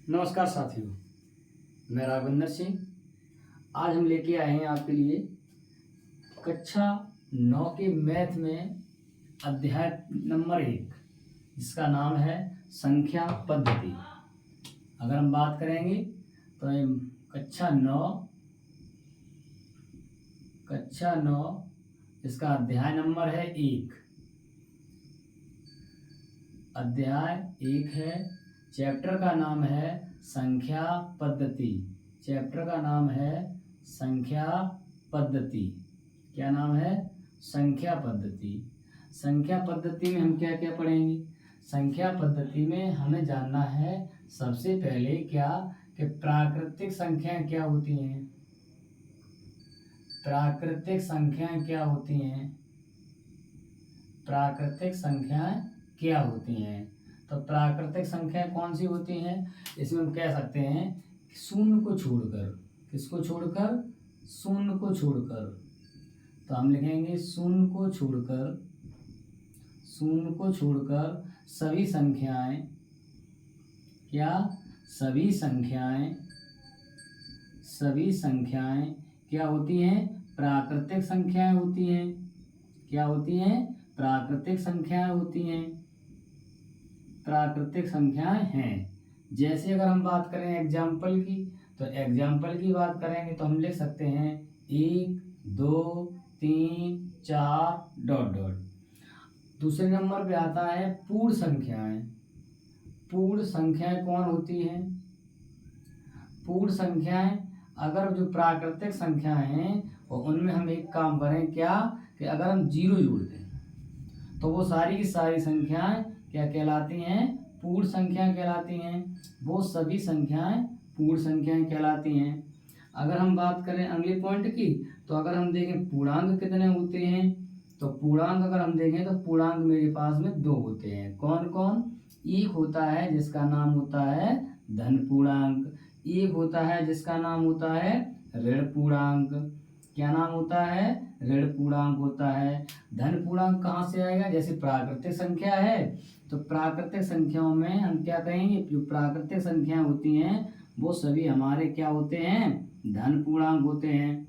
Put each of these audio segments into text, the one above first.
नमस्कार साथियों, मैं राघवेंद्र सिंह। आज हम लेके आए हैं आपके लिए कक्षा 9 के मैथ में अध्याय नंबर 1, जिसका नाम है संख्या पद्धति। अगर हम बात करेंगे तो ये कक्षा 9 इसका अध्याय नंबर है 1। अध्याय 1 है। चैप्टर का नाम है संख्या पद्धति। चैप्टर का नाम है संख्या पद्धति। क्या नाम है? संख्या पद्धति। संख्या पद्धति में हम क्या क्या पढ़ेंगे? संख्या पद्धति में हमें जानना है सबसे पहले क्या कि प्राकृतिक संख्याएं क्या होती हैं। प्राकृतिक संख्याएं क्या होती हैं? प्राकृतिक संख्याएं क्या होती हैं? तो प्राकृतिक संख्याएं कौन सी होती हैं? इसमें हम कह सकते हैं शून्य को छोड़कर। किसको छोड़कर? शून्य को छोड़कर। तो हम लिखेंगे शून्य को छोड़कर। शून्य को छोड़कर सभी संख्याएं क्या? सभी संख्याएं क्या होती हैं? प्राकृतिक संख्याएं होती हैं। क्या होती हैं? प्राकृतिक संख्याएं होती हैं। प्राकृतिक संख्याएं हैं। जैसे अगर हम बात करें एग्जाम्पल की, तो एग्जाम्पल की बात करेंगे तो हम लिख सकते हैं 1, 2, 3, 4 डॉट डॉट। दूसरे नंबर पे आता है पूर्ण संख्याएं। पूर्ण संख्याएं कौन होती हैं? पूर्ण संख्याएं अगर जो प्राकृतिक संख्याएं हैं और उनमें हम एक काम करें क्या कि अगर हम 0 जोड़ दें तो वो सारी की सारी संख्याएं क्या कहलाती हैं? पूर्ण संख्याएं कहलाती हैं। वो सभी संख्याएं पूर्ण संख्याएं कहलाती हैं। अगर हम बात करें अगले पॉइंट की, तो अगर हम देखें पूर्णांक कितने होते हैं, तो पूर्णांक अगर हम देखें तो पूर्णांक मेरे पास में 2 होते हैं। कौन कौन? एक होता है जिसका नाम होता है धन पूर्णांक। एक होता है जिसका नाम होता है ऋण पूर्णांक। क्या नाम होता है? ऋण पूर्णांक होता है। धन पूर्णांक कहाँ से आएगा? जैसे प्राकृतिक संख्या है तो प्राकृतिक संख्याओं में हम क्या कहेंगे? जो प्राकृतिक संख्याएं होती हैं वो सभी हमारे क्या होते हैं? धन पूर्णांक होते हैं।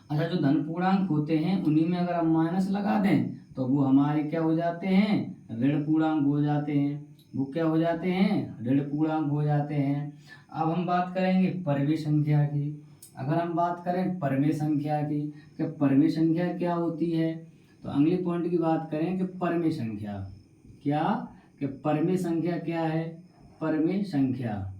अच्छा, जो धन पूर्णांक होते हैं उन्हीं में अगर हम माइनस लगा दें तो वो हमारे क्या हो जाते हैं? ऋण पूर्णांक हो जाते हैं। वो क्या हो जाते हैं? ऋण पूर्णांक हो जाते हैं। अब हम बात करेंगे परमेय संख्या की। अगर हम बात करें परमेय संख्या की कि परमेय संख्या क्या होती है, तो अगले पॉइंट की बात करें कि परमेय संख्या क्या? कि परमेय संख्या क्या है? परमेय संख्या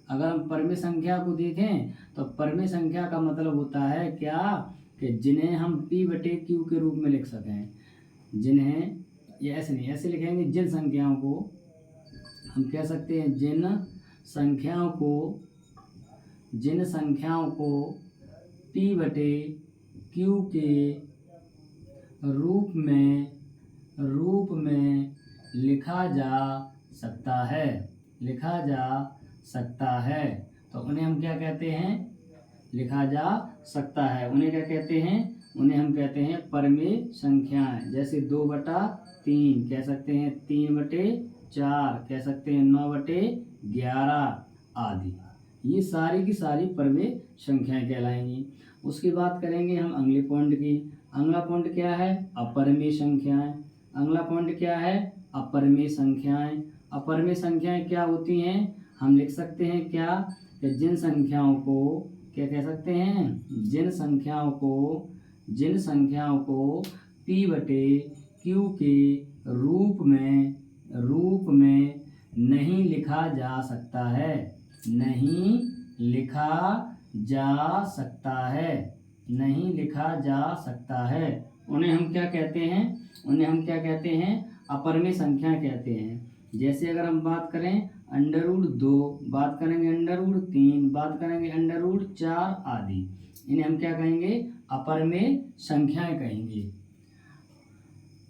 अगर हम परमेय संख्या को देखें तो परमेय संख्या का मतलब होता है क्या कि जिन्हें हम P/Q के रूप में लिख सकें। जिन्हें, ये ऐसे नहीं, ऐसे लिखेंगे जिन संख्याओं को हम कह सकते हैं जिन संख्याओं को P/Q के रूप में लिखा जा सकता है। तो उन्हें हम क्या कहते हैं? लिखा जा सकता है। उन्हें क्या कहते हैं? उन्हें हम कहते हैं परमेय संख्याएं। जैसे 2/3 कह सकते हैं, 3/4 कह सकते हैं, 9/11 आदि। ये सारी की सारी परमेय संख्याएं कहलाएंगी। उसकी बात करेंगे हम अगले पॉइंट की। अगला पॉइंट क्या है? अपरमेय संख्याएं। अगला पॉइंट क्या है? अपरमेय संख्याएं। अपरमेय संख्याएं क्या होती हैं? हम लिख सकते हैं क्या कि जिन संख्याओं को क्या कह सकते हैं? जिन संख्याओं को P/Q के रूप में नहीं लिखा जा सकता है। नहीं लिखा जा सकता है। उन्हें हम क्या कहते हैं? अपरमेय संख्या कहते हैं। जैसे अगर हम बात करें √2, बात करेंगे √3, बात करेंगे √4 आदि। इन्हें हम क्या कहेंगे? अपरमेय संख्याएं कहेंगे।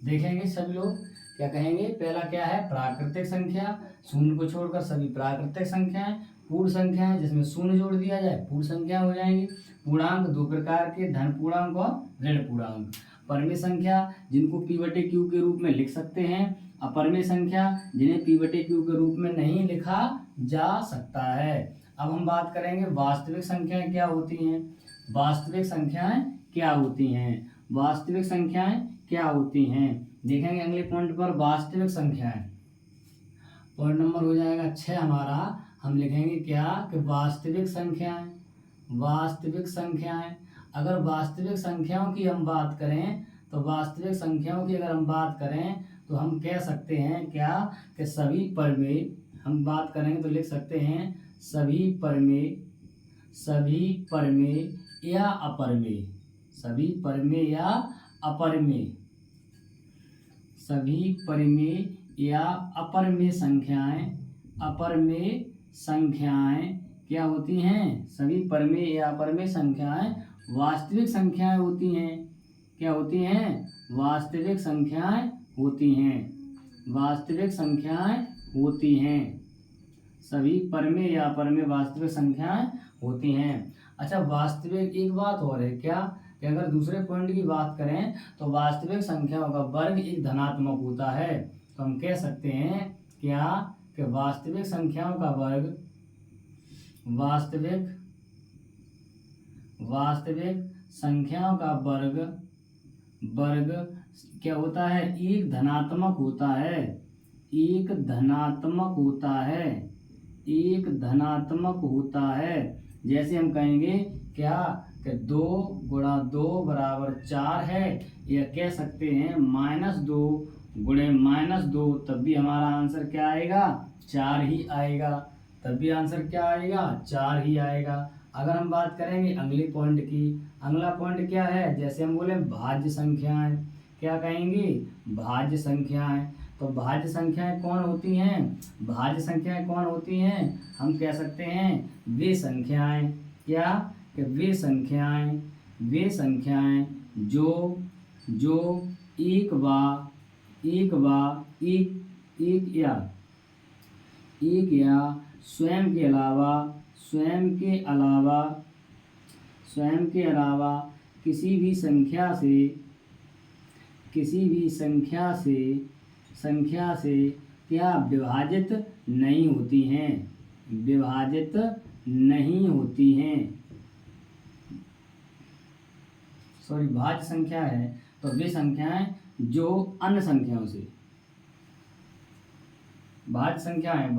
देखेंगे सभी लोग क्या कहेंगे। पहला क्या है? प्राकृतिक संख्या। शून्य को छोड़कर सभी प्राकृतिक संख्याएं। पूर्ण संख्याएं जिसमें शून्य जोड़ दिया जाए पूर्ण संख्या हो जाएंगी। पूर्णांक 2 प्रकार के, धन पूर्णांक और ऋण पूर्णांक। परमेय संख्या जिनको P/Q के रूप में लिख सकते हैं अपरिमेय संख्या जिन्हें p/q के रूप में नहीं लिखा जा सकता है। अब हम बात करेंगे वास्तविक संख्याएं क्या होती हैं। वास्तविक संख्याएं क्या होती हैं। वास्तविक संख्याएं क्या होती हैं, देखेंगे अगले पॉइंट पर। वास्तविक संख्याएं, पॉइंट नंबर हो जाएगा 6 हमारा। हम लिखेंगे क्या कि वास्तविक संख्याएं। वास्तविक संख्याएं, अगर वास्तविक संख्याओं की हम बात करें तो वास्तविक संख्याओं की अगर हम बात करें तो हम कह सकते हैं क्या कि सभी परिमेय, हम बात करेंगे तो लिख सकते हैं सभी परिमेय, सभी परिमेय या अपरिमेय, सभी परिमेय या अपरिमेय, सभी परिमेय या अपरिमेय संख्याएं, अपरिमेय संख्याएं क्या होती हैं। सभी परिमेय या अपरिमेय संख्याएं वास्तविक संख्याएं होती हैं। क्या होती हैं, वास्तविक संख्याएं होती हैं। वास्तविक संख्याएं होती हैं, सभी परिमेय या अपरिमेय वास्तविक संख्याएं होती हैं। अच्छा, वास्तविक एक बात और है क्या कि अगर दूसरे पॉइंट की बात करें तो वास्तविक संख्याओं का वर्ग एक धनात्मक होता है। तो हम कह सकते हैं क्या कि वास्तविक संख्याओं का वर्ग, वास्तविक संख्याओं का वर्ग क्या होता है, एक धनात्मक होता है। एक धनात्मक होता है, एक धनात्मक होता है। जैसे हम कहेंगे क्या कि 2 गुणा 2 बराबर 4 है, या कह सकते हैं -2 गुणे -2, तब भी हमारा आंसर क्या आएगा, 4 ही आएगा। तब भी आंसर क्या आएगा, 4 ही आएगा। अगर हम बात करेंगे अगले पॉइंट की, अगला पॉइंट क्या है, जैसे हम बोले भाज्य संख्याएं, क्या कहेंगे, भाज्य संख्याएं। तो भाज्य संख्याएं कौन होती हैं, भाज्य संख्याएं कौन होती हैं, हम कह सकते हैं वे संख्याएं, क्या कि वे संख्याएं जो एक या स्वयं के अलावा किसी भी संख्या से क्या विभाजित नहीं होती हैं, विभाजित नहीं होती हैं। सॉरी, भाज्य संख्या है तो वे संख्याएं जो अन्य संख्याओं से, भाज्य संख्याएं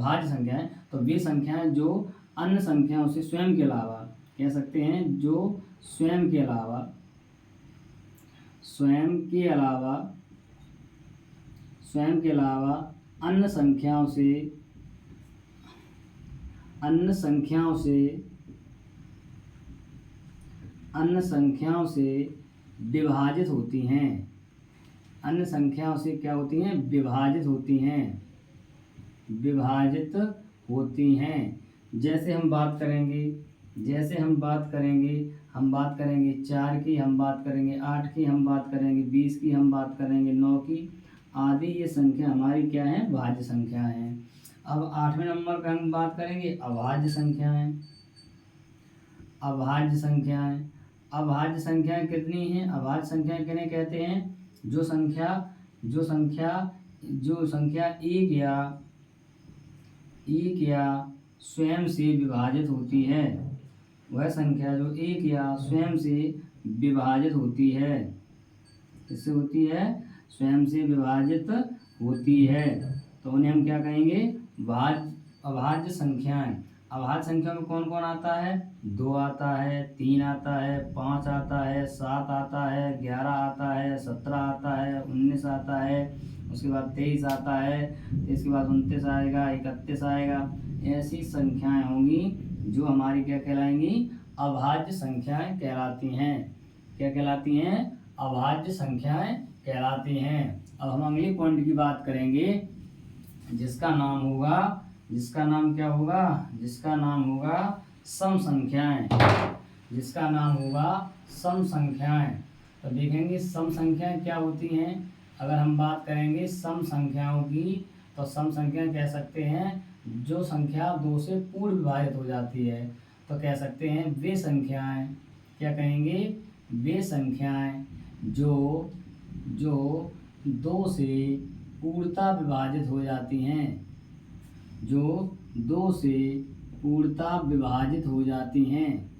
तो वे संख्याएं जो अन्य संख्याओं से स्वयं के अलावा, कह सकते हैं जो स्वयं के अलावा अन्य संख्याओं से विभाजित होती हैं। अन्य संख्याओं से क्या होती हैं, विभाजित होती हैं। जैसे हम बात करेंगे 4 की, हम बात करेंगे 8 की, हम बात करेंगे 20 की, हम बात करेंगे 9 की आदि। ये संख्या हमारी क्या है, भाज्य संख्या है। अब 8वें नंबर पे हम बात करेंगे अभाज्य संख्याएं। अभाज्य संख्याएं कितनी हैं, अभाज्य संख्याएं किन्हें कहते हैं, जो संख्या एक या स्वयं से विभाजित होती है। वह संख्या जो एक या स्वयं से विभाजित होती है, किससे होती है, स्वयं से विभाजित होती है, तो उन्हें हम क्या कहेंगे, अभाज्य संख्याएं। अभाज्य संख्या में कौन कौन आता है, 2 आता है, 3 आता है, 5 आता है, 7 आता है, 11 आता है, 17 आता है, 19 आता है, उसके बाद 23 आता है, इसके बाद 29 आएगा, 31 आएगा। ऐसी संख्याएं होंगी जो हमारी क्या कहलाएंगी, अभाज्य संख्याएं कहलाती हैं। क्या कहलाती हैं, अभाज्य संख्याएं कहलाती हैं। अब हम अगले पॉइंट की बात करेंगे जिसका नाम होगा सम संख्याएं। सम संख्याएं। तो देखेंगे सम संख्याएं क्या होती हैं। अगर हम बात करेंगे सम संख्याओं की, तो सम संख्याएं कह सकते हैं जो संख्या 2 से पूर्ण विभाजित हो जाती है, तो कह सकते हैं वे संख्याएं, क्या कहेंगे, वे संख्याएं जो 2 से पूर्णतः विभाजित हो जाती हैं, जो 2 से पूर्णतः विभाजित हो जाती हैं,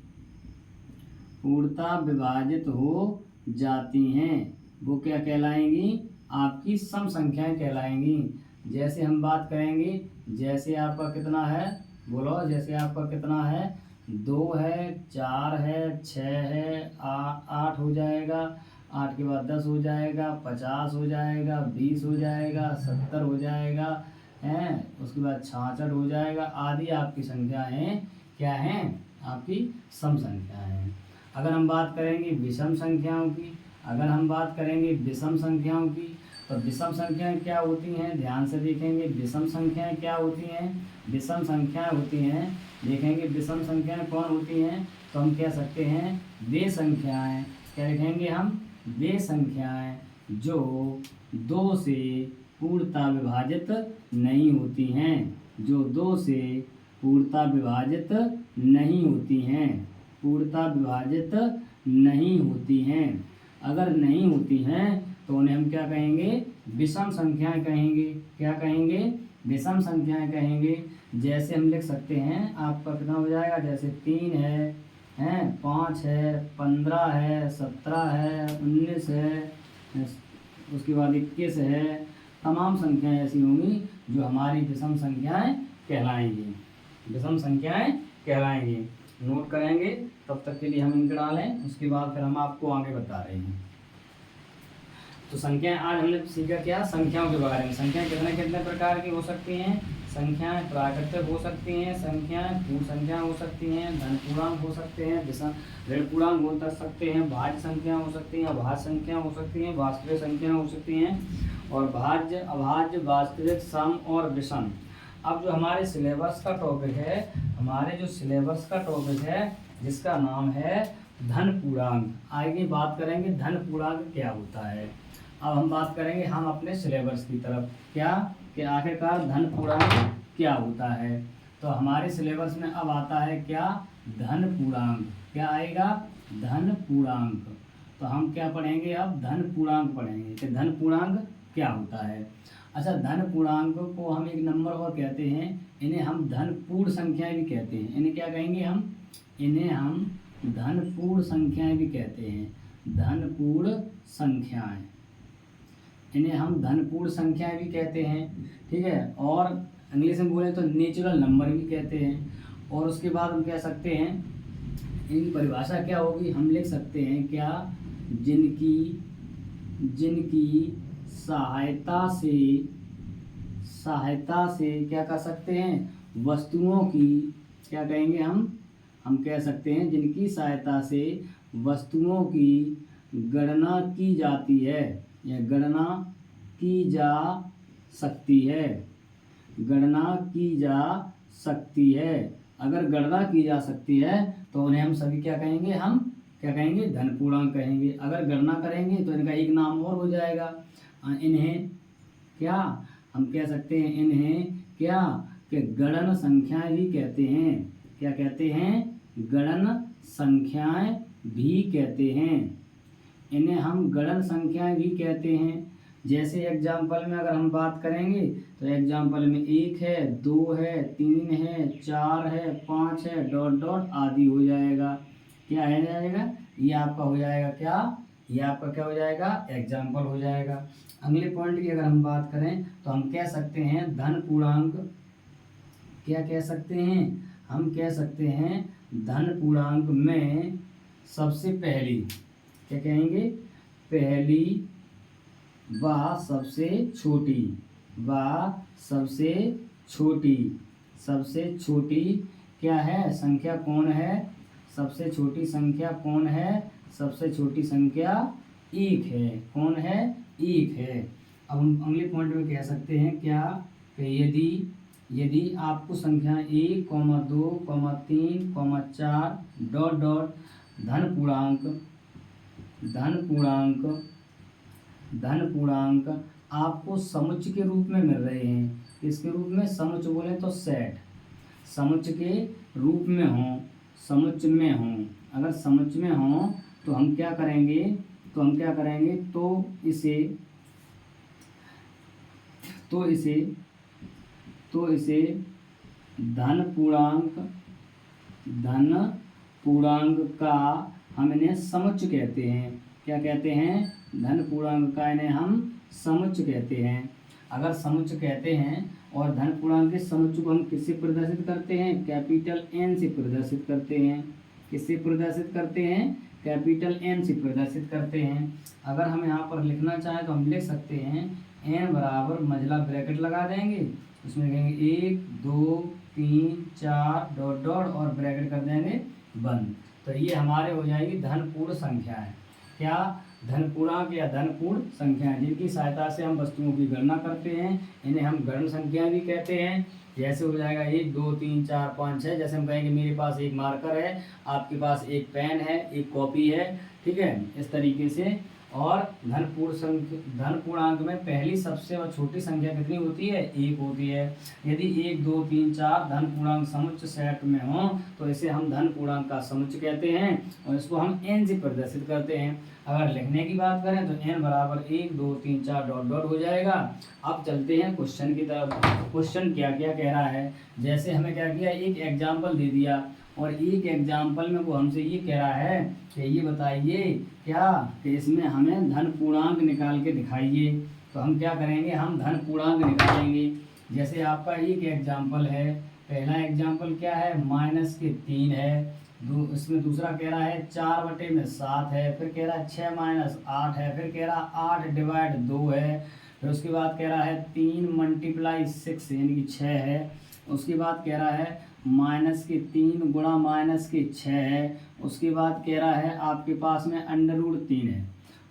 पूर्णतः विभाजित हो जाती हैं, वो क्या कहलाएंगी? आपकी सम संख्याएं कहलाएंगी। जैसे हम बात करेंगे, जैसे आपका कितना है, बोलो, जैसे आपका कितना है, 2 है, 4 है, 6 है, 8 हो जाएगा, 8 के बाद 10 हो जाएगा, 50 हो जाएगा, 20 हो जाएगा, 70 हो जाएगा, हैं, उसके बाद 66 हो जाएगा, आदि आपकी संख्याएं क्या हैं? आपकी सम संख्याएं हैं। अगर हम बात करेंगे विषम संख्याओं की, अगर हम बात करेंगे विषम संख्याओं की, तो विषम संख्याएं क्या होती हैं? ध्यान से देखेंगे, विषम संख्याएं क्या होती हैं? विषम संख्याएं होती हैं, देखेंगे विषम संख्याएं कौन होती हैं, तो हम कह सकते हैं वे संख्याएं, क्या लिखेंगे हम? वे संख्याएं जो 2 से पूर्णतः विभाजित नहीं होती हैं, जो 2 से पूर्णतः विभाजित नहीं होती हैं, पूर्णतः विभाजित नहीं होती हैं। अगर नहीं होती हैं तो उन्हें हम क्या कहेंगे? विषम संख्याएं कहेंगे। क्या कहेंगे? विषम संख्याएं कहेंगे। जैसे हम लिख सकते हैं, आपका कितना हो जाएगा, जैसे 3 है, 5 है, 15 है, 17 है, 19 है, उसके बाद 21 है, तमाम संख्याएं ऐसी होंगी जो हमारी विषम संख्याएं कहलाएंगी, विषम संख्याएं कहलाएंगी। नोट करेंगे, तब तक के लिए हम इनके डालें, उसके बाद फिर हम आपको आगे बता रहे हैं। तो संख्याएं आज हमने सीखा क्या? संख्याओं के बारे में। संख्याएं कितने कितने प्रकार की हो सकती हैं? संख्याएं प्राकृतिक हो सकती हैं, संख्याएं पूर्ण संख्या हो सकती हैं, धन पूर्णांक हो सकते हैं, विषम ऋण पूर्णांक हो सकते हैं, भाज्य संख्या हो सकती हैं, अभाज्य संख्या हो सकती हैं, वास्तविक संख्या हो सकती हैं, और भाज्य, अभाज्य, वास्तविक, सम और विषम। अब जो हमारे सिलेबस का टॉपिक है, हमारे जो सिलेबस का टॉपिक है, जिसका नाम है धन पूर्णांक, आगे बात करेंगे धन पूर्णांक क्या होता है। अब हम बात करेंगे हम अपने सिलेबस की तरफ, क्या कि आखिरकार धन पूर्णांक क्या होता है। तो हमारे सिलेबस में अब आता है क्या? धन पूर्णांक। क्या आएगा? धन पूर्णांक। तो हम क्या पढ़ेंगे अब? धन पूर्णांक पढ़ेंगे कि धन पूर्णांक क्या होता है। अच्छा, धन पूर्णांक को हम एक नंबर और कहते हैं, इन्हें हम धन पूर्ण संख्याएं भी कहते हैं। इन्हें क्या कहेंगे हम? इन्हें हम धन पूर्ण संख्याएं भी कहते हैं, धन पूर्ण संख्याएं, इन्हें हम धन पूर्ण संख्याएं भी कहते हैं, ठीक है। और इंग्लिश में बोले तो नेचुरल नंबर भी कहते हैं। और उसके बाद हम कह सकते हैं, इनकी परिभाषा क्या होगी, हम लिख सकते हैं क्या? जिनकी सहायता से क्या कर सकते हैं? वस्तुओं की, क्या कहेंगे हम कह सकते हैं जिनकी सहायता से वस्तुओं की गणना की जाती है, या गणना की जा सकती है, गणना की जा सकती है। अगर गणना की जा सकती है तो उन्हें हम सभी क्या कहेंगे? हम क्या कहेंगे? धन पूर्णांक कहेंगे। अगर गणना करेंगे तो इनका एक नाम और हो जाएगा, इन्हें क्या हम कह सकते हैं? इन्हें क्या कि गणन संख्याएं भी कहते हैं। क्या कहते हैं? गणन संख्याएं भी कहते हैं। इन्हें हम गणन संख्याएं भी कहते हैं। जैसे एग्जाम्पल में अगर हम बात करेंगे तो एग्जाम्पल में 1 है, 2 है, 3 है, 4 है, 5 है, डॉट डॉट आदि हो जाएगा। क्या है जाएगा? ये आपका हो जाएगा क्या? ये आपका क्या हो जाएगा? एग्जाम्पल हो जाएगा। अगले पॉइंट की अगर हम बात करें तो हम कह सकते हैं धन पूर्णांक, क्या कह सकते हैं? हम कह सकते हैं धन पूर्णांक में सबसे पहली, क्या कहेंगे? पहली व सबसे छोटी, सबसे छोटी क्या है? संख्या कौन है? सबसे छोटी संख्या कौन है? सबसे छोटी संख्या 1 है। कौन है? 1 है। अब हम अगले पॉइंट में कह सकते हैं क्या कि यदि आपको संख्या 1, 2, 3, 4 डॉट डॉट धन पूर्णांक आपको समुच्चय के रूप में मिल रहे हैं। किसके रूप में? समुच्चय बोले तो सेट, समुच्चय के रूप में हों, समुच्चय में हों। अगर समुच्चय में हों तो हम क्या करेंगे? तो इसे तो इसे धन पूर्णांक का हम इन्हें समुच्च कहते हैं। क्या कहते हैं? धन पूर्णांक का इन्हें हम समुच्च कहते हैं। अगर समुच्च कहते हैं और धन पूर्णांक के समुच्च को हम किससे प्रदर्शित करते हैं? कैपिटल एन से प्रदर्शित करते हैं। किससे प्रदर्शित करते हैं? कैपिटल एन से प्रदर्शित करते हैं। अगर हम यहाँ पर लिखना चाहें तो हम लिख सकते हैं एन बराबर मंझला ब्रैकेट लगा देंगे, उसमें लिखेंगे 1 2 3 4 डॉट डॉट और ब्रैकेट कर देंगे बंद। तो ये हमारे हो जाएगी धन पूर्ण संख्याएं। क्या? धन पूर्णांक या धन पूर्ण संख्याएं, जिनकी सहायता से हम वस्तुओं की गणना करते हैं। इन्हें हम गण संख्या भी कहते हैं। जैसे हो जाएगा 1 2 3 4 5 6। जैसे हम कहेंगे मेरे पास एक मार्कर है, आपके पास एक पेन है, एक कॉपी है, ठीक है, इस तरीके से। और धन पूर्णांक में पहली सबसे और छोटी संख्या कितनी होती है? 1 होती है। यदि 1 2 3 4 धन पूर्णांक समुच्च सेट में हो तो इसे हम धन पूर्णांक का समुच्च कहते हैं और इसको हम एन से प्रदर्शित करते हैं। अगर लिखने की बात करें तो एन बराबर 1 2 3 4 डॉट डॉट हो जाएगा। अब चलते हैं क्वेश्चन की तरफ। क्वेश्चन क्या क्या कह रहा है? जैसे हमें क्या किया, एक एग्जाम्पल दे दिया और एक एग्जाम्पल में वो हमसे ये कह रहा है कि ये बताइए क्या कि इसमें हमें धन पूर्णांक निकाल के दिखाइए। तो हम क्या करेंगे? हम धन पूर्णांक निकालेंगे। जैसे आपका एक एग्जाम्पल है, पहला एग्जाम्पल क्या है? -3 है। इसमें दूसरा कह रहा है 4/7 है, फिर कह रहा है 6 - 8 है, फिर कह रहा है 8/2 है, फिर उसके बाद कह रहा है 3 × 6 यानी कि 6 है। उसके बाद कह रहा है -3 × -6 है। उसके बाद कह रहा है आपके पास में √3 है।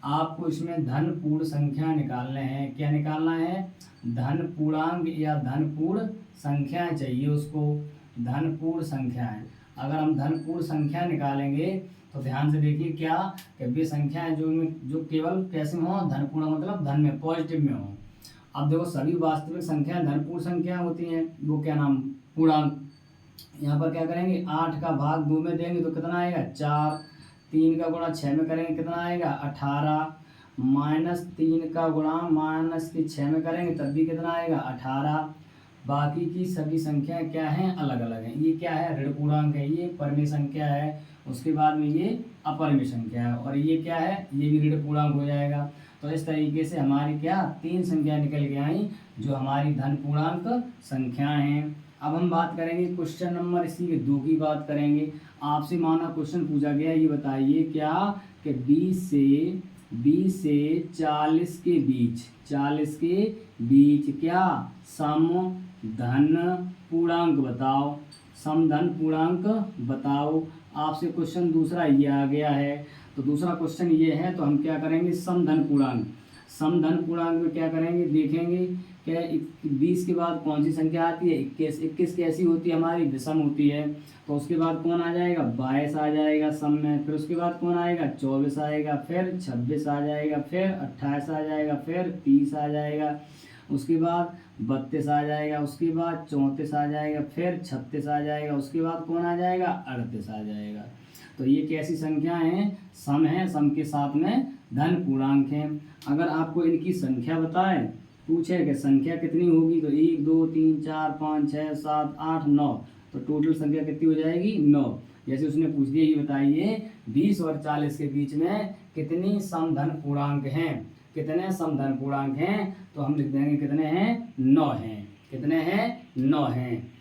आपको इसमें धन पूर्ण संख्या निकालने हैं। क्या निकालना है? धन पूर्णांक या धन पूर्ण संख्याएं चाहिए उसको, धन पूर्ण संख्याएं। अगर हम धन पूर्ण संख्या निकालेंगे तो ध्यान से देखिए क्या कि वे संख्याएं जो केवल कैसे हों? धन पूर्ण मतलब धन में, पॉजिटिव में हो। अब देखो सभी वास्तविक संख्याएं धन पूर्ण संख्या होती हैं, वो क्या नाम? पूर्णांक। यहाँ पर क्या करेंगे? 8 का भाग 2 में देंगे तो कितना आएगा? 4। 3 का गुणा 6 में करेंगे कितना आएगा? 18। -3 का गुणा -6 में करेंगे तब भी कितना आएगा? 18। बाकी की सभी संख्याएं क्या हैं? अलग अलग हैं। ये क्या है? ऋण पूर्णांक है, ये परमेय संख्या है। उसके बाद में ये अपरमेय संख्या है और ये क्या है? ये भी ऋण पूर्णांक हो जाएगा। तो इस तरीके से हमारी क्या 3 संख्या निकल के आई जो हमारी धन पूर्णांक संख्याएं हैं। अब हम बात करेंगे क्वेश्चन नंबर इसी के 2 की बात करेंगे। आपसे माना क्वेश्चन पूछा गया, ये बताइए क्या कि 20 से 40 के बीच क्या सम धन पूर्णांक बताओ। सम धन पूर्णांक बताओ। आपसे क्वेश्चन दूसरा ये आ गया है, तो दूसरा क्वेश्चन ये है, तो हम क्या करेंगे? सम धन पूर्णांक। सम धन पूर्णांक में क्या करेंगे? देखेंगे क्या 20 के बाद कौन सी संख्या आती है? 21। 21 कैसी होती है? हमारी विषम होती है। तो उसके बाद कौन आ जाएगा? 22 आ जाएगा सम में। फिर उसके बाद कौन आएगा? 24 आएगा, फिर 26 आ जाएगा, फिर 28 आ जाएगा, फिर 30 आ जाएगा, उसके बाद 32 आ जाएगा, उसके बाद 34 आ जाएगा, फिर 36 आ जाएगा, उसके बाद कौन आ जाएगा? 38 आ जाएगा। तो ये कैसी संख्या हैं? सम है, सम के साथ में धन पूर्णांक हैं। अगर आपको इनकी संख्या बताए, पूछे कि संख्या कितनी होगी, तो 1 2 3 4 5 6 7 8 9, तो टोटल संख्या कितनी हो जाएगी? 9। जैसे उसने पूछ दिया, ये बताइए 20 और 40 के बीच में कितनी समधन पूर्णांक हैं? कितने समधन पूर्णांक हैं? तो हम लिख देंगे कितने हैं? 9 हैं। कितने हैं? 9 हैं।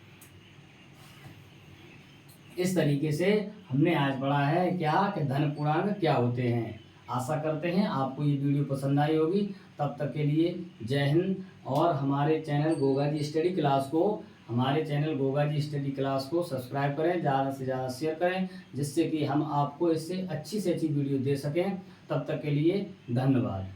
इस तरीके से हमने आज पढ़ा है क्या कि धन पूर्णांक क्या होते हैं। आशा करते हैं आपको ये वीडियो पसंद आई होगी। तब तक के लिए जय हिंद। और हमारे channel Goga ji study class को सब्सक्राइब करें, ज़्यादा से ज़्यादा शेयर करें, जिससे कि हम आपको इससे अच्छी से अच्छी वीडियो दे सकें। तब तक के लिए धन्यवाद।